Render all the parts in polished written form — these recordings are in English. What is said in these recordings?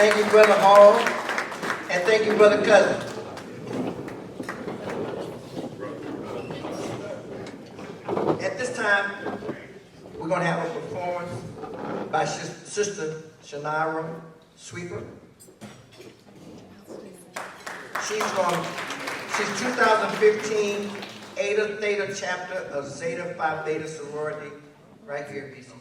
Thank you, Brother Hall. And thank you, Brother Cousin. At this time, we're going to have a performance by Sister Shannara Sweeper. She's 2015 Eta Theta chapter of Zeta Phi Beta sorority right here at BCU.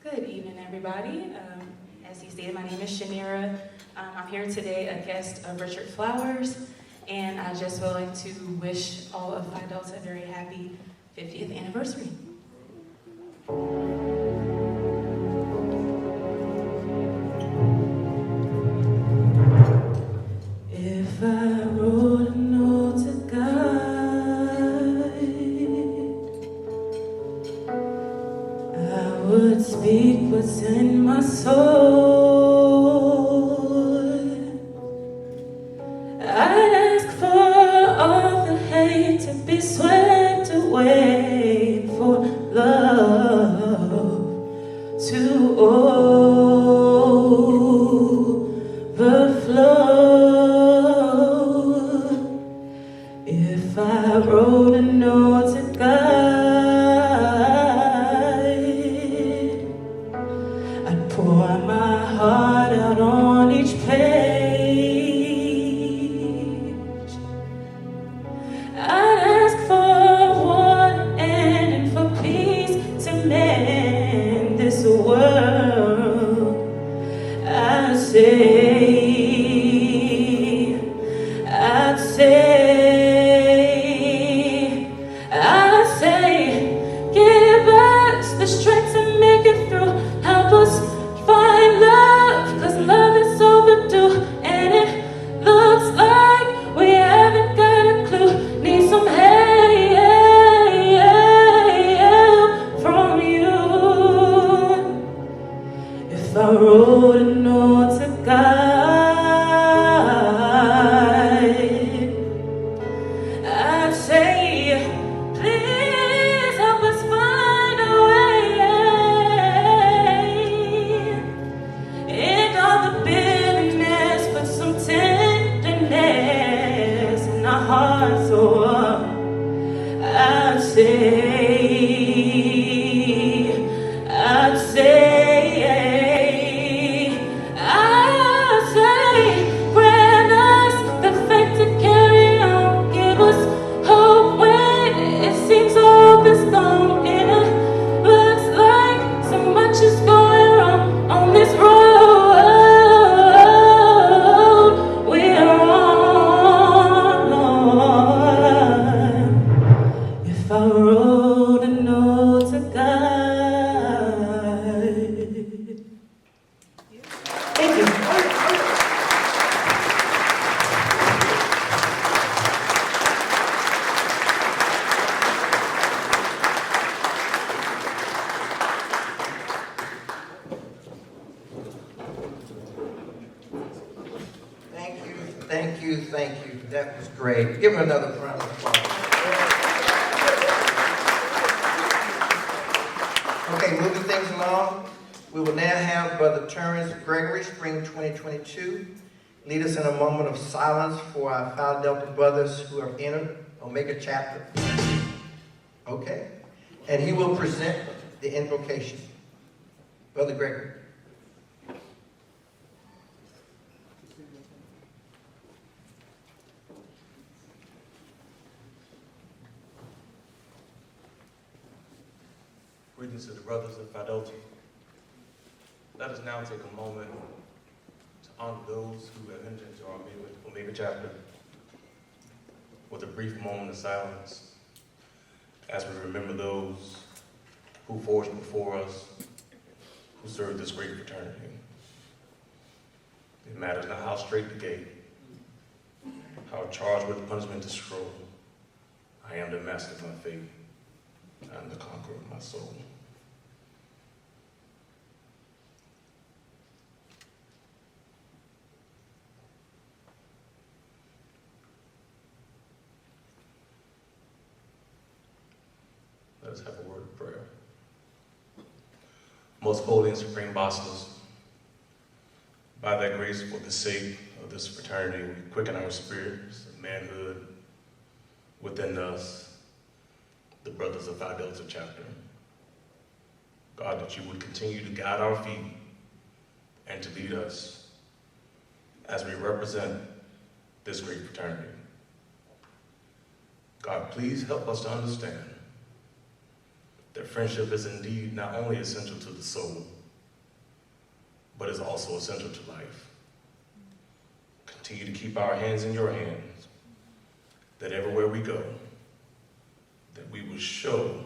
Good evening, everybody. As he stated, my name is Shannara. I'm here today, a guest of Richard Flowers, and I just would like to wish all of Phi Delta a very happy 50th anniversary. If I wrote a note to God, I would speak what's in my soul. I'd ask for all the hate to be swept away, for love to overflow. If I wrote a note to God, I'd pour my heart out on each page. I'd ask for water and for peace to mend this world. I'd say, give us the strength to make it through. Help us find love, 'cause love is overdue. And it looks like we haven't got a clue. Need some help from you. If I wrote a note to God, I'd say, please help us find a way. And all the bitterness, put some tenderness in our hearts. So I'd say, grant us the faith to carry on. Give us hope when it seems hope is gone. And it looks like so much is going wrong on this road we're on, Lord. If I wrote a note to God. Thank you. Thank you. That was great. Give her another round of applause. Okay, moving things along. We will now have Brother Terrence Gregory, Spring 2022, lead us in a moment of silence for our Phi Delta brothers who have entered Omega chapter. Okay. And he will present the invocation. Brother Gregory. Greetings to the brothers of Phi Delta. Let us now take a moment to honor those who have entered into our Omega chapter with a brief moment of silence as we remember those who forged before us, who served this great fraternity. It matters not how straight the gate, how charged with punishment the scroll. I am the master of my fate. I am the conqueror of my soul. most holy and supreme apostles, by thy grace, for the sake of this fraternity, we quicken our spirits of manhood within us, the brothers of Phi Delta chapter. God, that you would continue to guide our feet and to lead us as we represent this great fraternity. God, please help us to understand that friendship is indeed not only essential to the soul, but is also essential to life. Continue to keep our hands in your hands, that everywhere we go, that we will show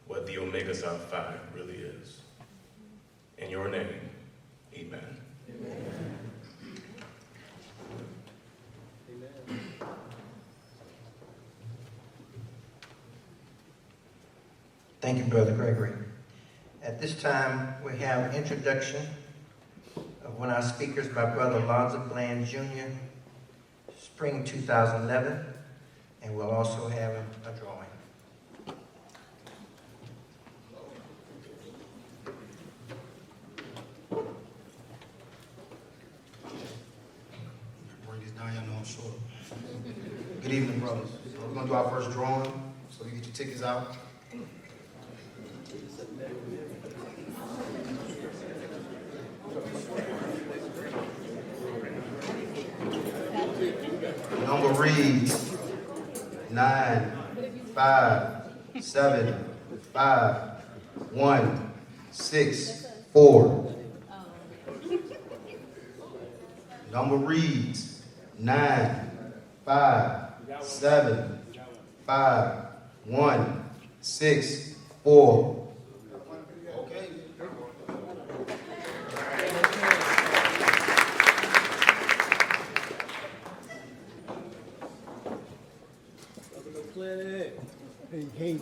what the Omega Psi Phi really is. In your name, amen. Amen. Thank you, Brother Gregory. At this time, we have an introduction of one of our speakers by Brother Alonzo Bland Jr., spring 2011, and we'll also have a drawing. Bring this down, y'all know I'm short. Good evening, brothers. We're going to do our first drawing, so you get your tickets out. The number reads 9, 5, 7, 5, 1, 6, 4. Number reads 9, 5, 7, 5, 1, 6, 4. Okay. Hey.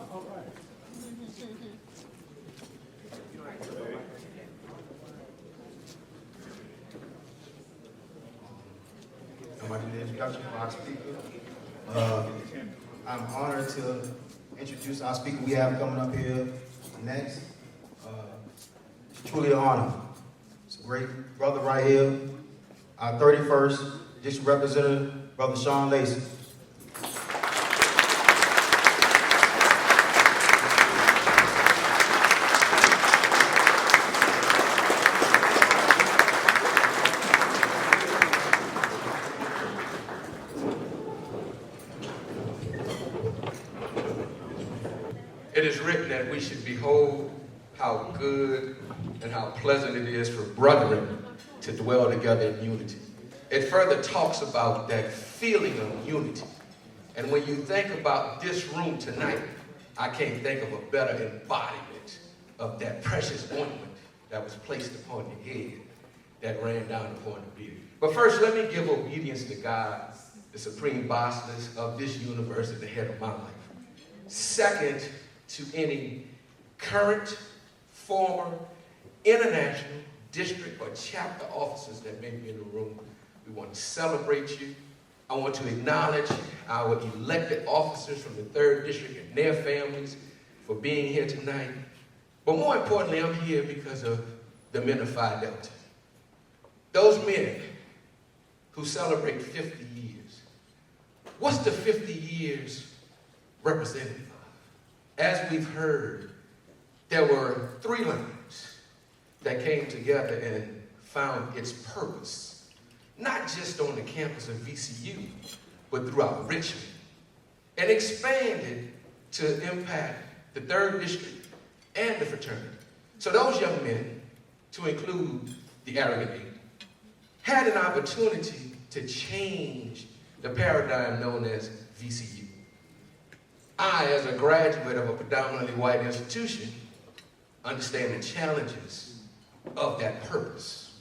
Somebody do the introduction for our speaker. I'm honored to introduce our speaker we have coming up here next. It's truly an honor. It's a great brother right here, our 31st District Representative, Brother Sean Lacey. It is written that we should behold how good and how pleasant it is for brethren to dwell together in unity. It further talks about that feeling of unity. And when you think about this room tonight, I can't think of a better embodiment of that precious ointment that was placed upon your head that ran down upon the beard. But first, let me give obedience to God, the supreme boss of this universe at the head of my life. Second, to any current, former, international, district, or chapter officers that may be in the room, we want to celebrate you. I want to acknowledge our elected officers from the 3rd District and their families for being here tonight. But more importantly, I'm here because of the men of Phi Delta. Those men who celebrate 50 years. What's the 50 years representative of? As we've heard, there were 3 lines that came together and found its purpose, not just on the campus of VCU, but throughout Richmond, and expanded to impact the 3rd District and the fraternity. So those young men, to include the Arrogant 8, had an opportunity to change the paradigm known as VCU. I, as a graduate of a predominantly white institution, understand the challenges of that purpose.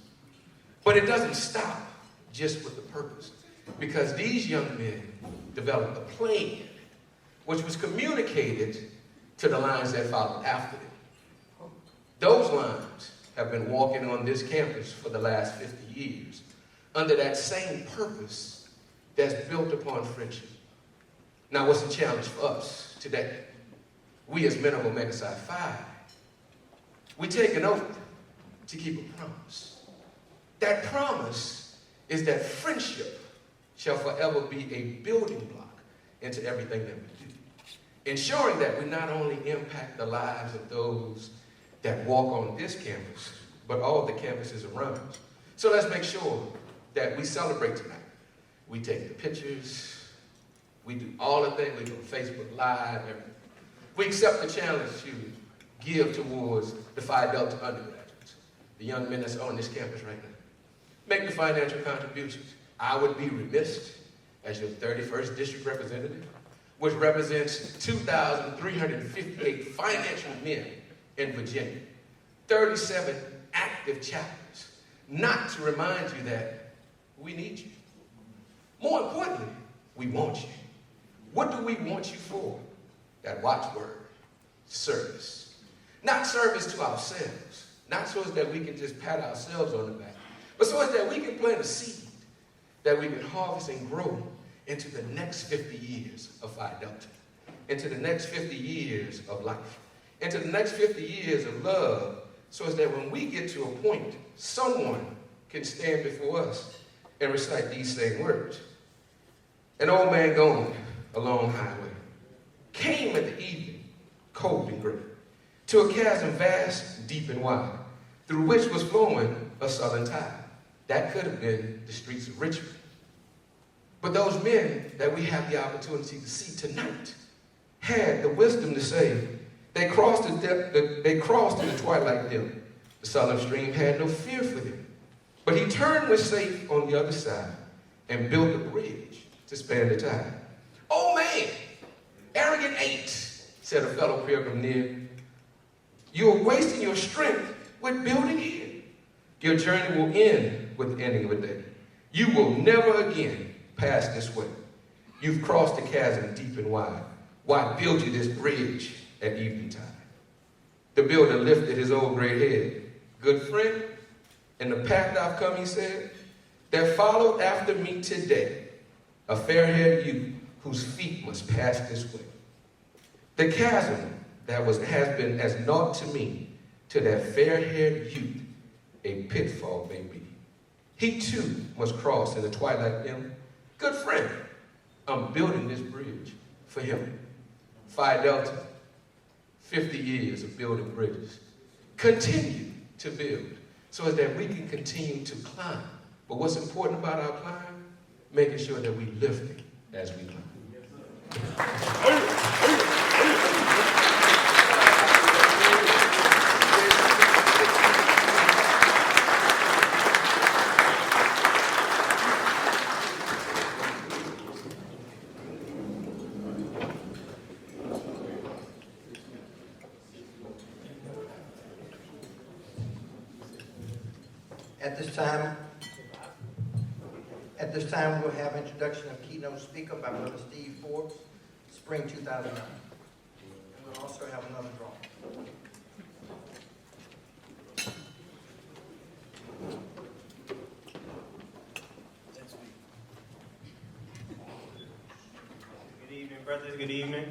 But it doesn't stop just with the purpose, because these young men developed a plan which was communicated to the lines that followed after them. Those lines have been walking on this campus for the last 50 years under that same purpose that's built upon friendship. Now, what's the challenge for us today? We as men of Omega Psi Phi, We take an oath to keep a promise. That promise is that friendship shall forever be a building block into everything that we do, ensuring that we not only impact the lives of those that walk on this campus, but all the campuses around us. So let's make sure that we celebrate tonight. We take the pictures, we do all the things, we go Facebook Live, everything. We accept the challenge to give towards the Phi Delta undergraduates, the young men that's on this campus right now. Make the financial contributions. I would be remiss as your 31st district representative, which represents 2,358 financial men in Virginia, 37 active chapters, not to remind you that we need you. More importantly, we want you. What do we want you for? That watchword, service. Not service to ourselves, not so as that we can just pat ourselves on the back, but so as that we can plant a seed that we can harvest and grow into the next 50 years of Phi Delta, into the next 50 years of life, into the next 50 years of love, so as that when we get to a point, someone can stand before us and recite these same words. An old man going along highway came at the evening, cold and gray, to a chasm vast, deep and wide, through which was flowing a southern tide. That could have been the streets of Richmond. But those men that we have the opportunity to see tonight had the wisdom to say, they crossed in the twilight dim. The southern stream had no fear for them. But he turned when safe on the other side and built a bridge to span the tide. Oh man, arrogant eight, said a fellow pilgrim near. You are wasting your strength with building here. Your journey will end with the ending of a day. You will never again pass this way. You've crossed the chasm deep and wide. Why build you this bridge at evening time? The builder lifted his old gray head. Good friend, in the path I've come, he said, there followed after me today a fair-haired youth whose feet must pass this way. The chasm that has been as naught to me, to that fair-haired youth, a pitfall may be. He too must cross in the twilight dim. Good friend, I'm building this bridge for him. Phi Delta, 50 years of building bridges. Continue to build so as that we can continue to climb. But what's important about our climb? Making sure that we lift it as we climb. At this time, we'll have introduction of keynote speaker by Brother Steve Forbes, spring 2009. And we'll also have another drawing. Good evening, brothers. Good evening.